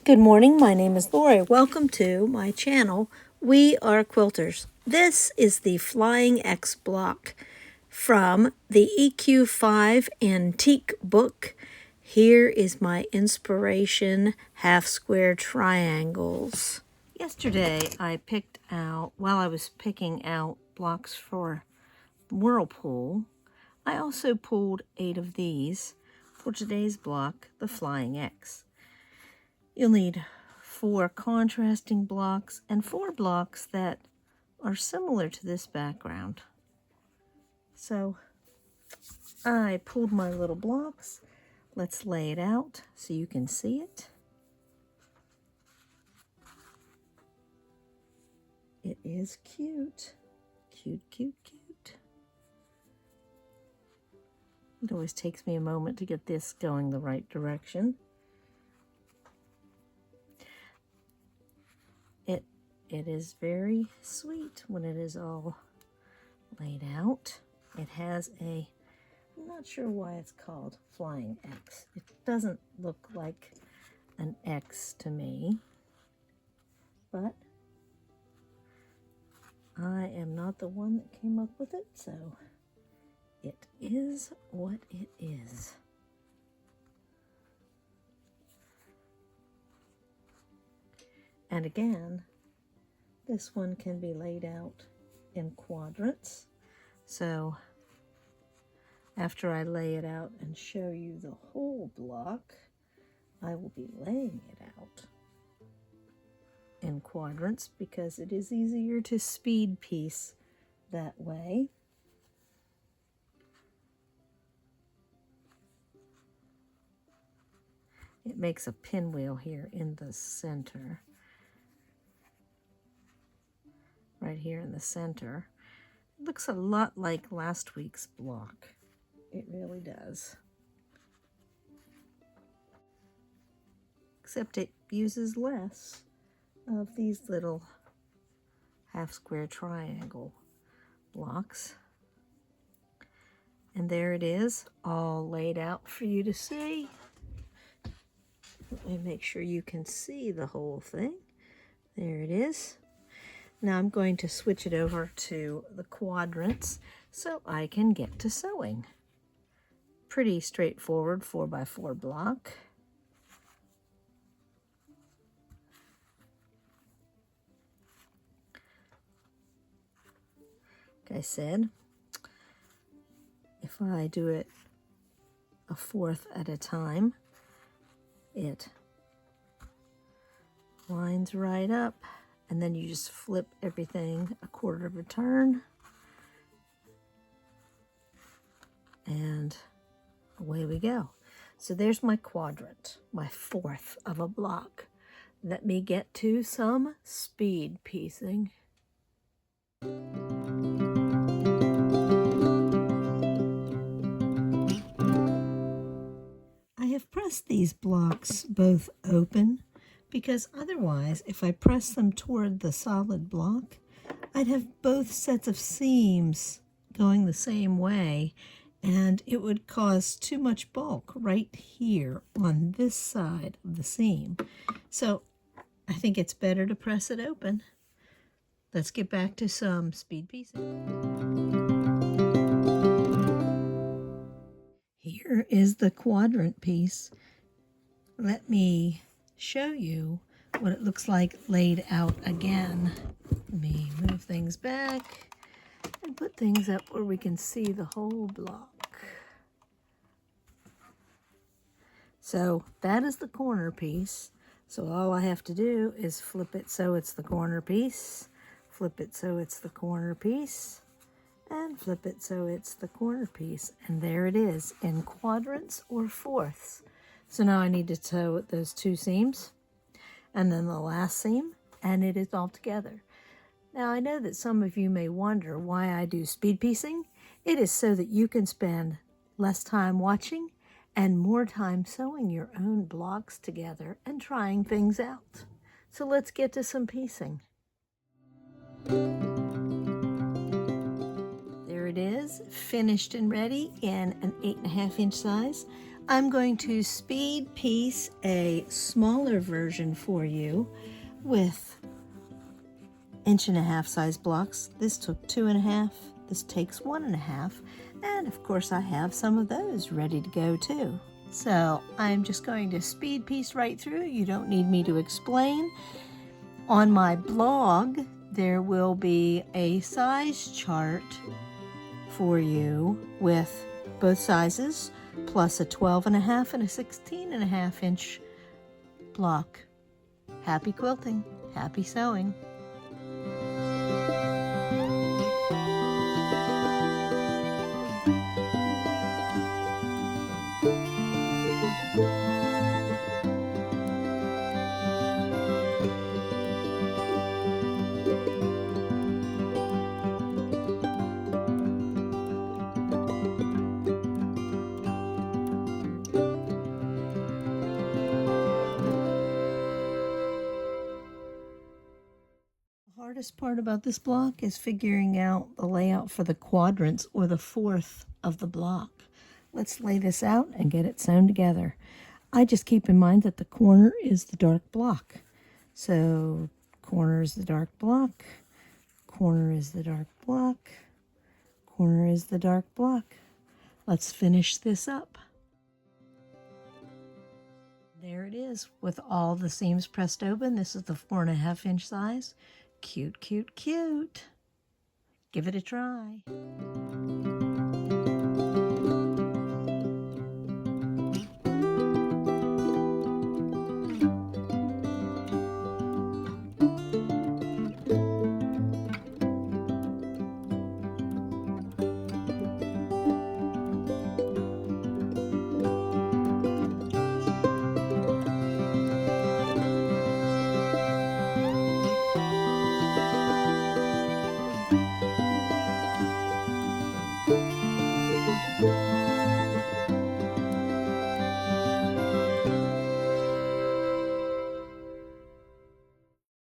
Good morning, my name is Lorrie. Welcome to my channel. We are quilters. This is the Flying X block from the EQ5 Antique book. Here is my inspiration half square triangles. Yesterday I picked out, while I was picking out blocks for Whirlpool, I also pulled 8 of these for today's block, the Flying X. You'll need 4 contrasting blocks and 4 blocks that are similar to this background. So I pulled my little blocks. Let's lay it out so you can see it. It is cute. Cute, cute, cute. It always takes me a moment to get this going the right direction. It is very sweet when it is all laid out. It has I'm not sure why it's called Flying X. It doesn't look like an X to me, but I am not the one that came up with it, so it is what it is. And again, this one can be laid out in quadrants. So after I lay it out and show you the whole block, I will be laying it out in quadrants because it is easier to speed piece that way. It makes a pinwheel here in the center. Right here in the center. It looks a lot like last week's block. It really does. Except it uses less of these little half square triangle blocks. And there it is, all laid out for you to see. Let me make sure you can see the whole thing. There it is. Now I'm going to switch it over to the quadrants so I can get to sewing. Pretty straightforward 4x4 block. Like I said, if I do it a fourth at a time, it lines right up. And then you just flip everything a quarter of a turn. And away we go. So there's my quadrant, my fourth of a block. Let me get to some speed piecing. I have pressed these blocks both open because otherwise, if I press them toward the solid block, I'd have both sets of seams going the same way, and it would cause too much bulk right here on this side of the seam. So I think it's better to press it open. Let's get back to some speed piecing. Here is the quadrant piece. Let me show you what it looks like laid out again. Let me move things back and put things up where we can see the whole block. So that is the corner piece. So all I have to do is flip it so it's the corner piece, flip it so it's the corner piece, and flip it so it's the corner piece. And there it is in quadrants or fourths. So now I need to sew those 2 seams and then the last seam, and it is all together. Now I know that some of you may wonder why I do speed piecing. It is so that you can spend less time watching and more time sewing your own blocks together and trying things out. So let's get to some piecing. There it is, finished and ready in an 8.5 inch size. I'm going to speed piece a smaller version for you with 1.5" size blocks. This took 2.5. This takes 1.5. And of course I have some of those ready to go too. So I'm just going to speed piece right through. You don't need me to explain. On my blog, there will be a size chart for you with both sizes, plus a 12.5 and a 16.5 inch block. Happy quilting, happy sewing. The hardest part about this block is figuring out the layout for the quadrants or the fourth of the block. Let's lay this out and get it sewn together. I just keep in mind that the corner is the dark block. So corner is the dark block, corner is the dark block, corner is the dark block. Let's finish this up. There it is with all the seams pressed open. This is the 4.5 inch size. Cute, cute, cute. Give it a try.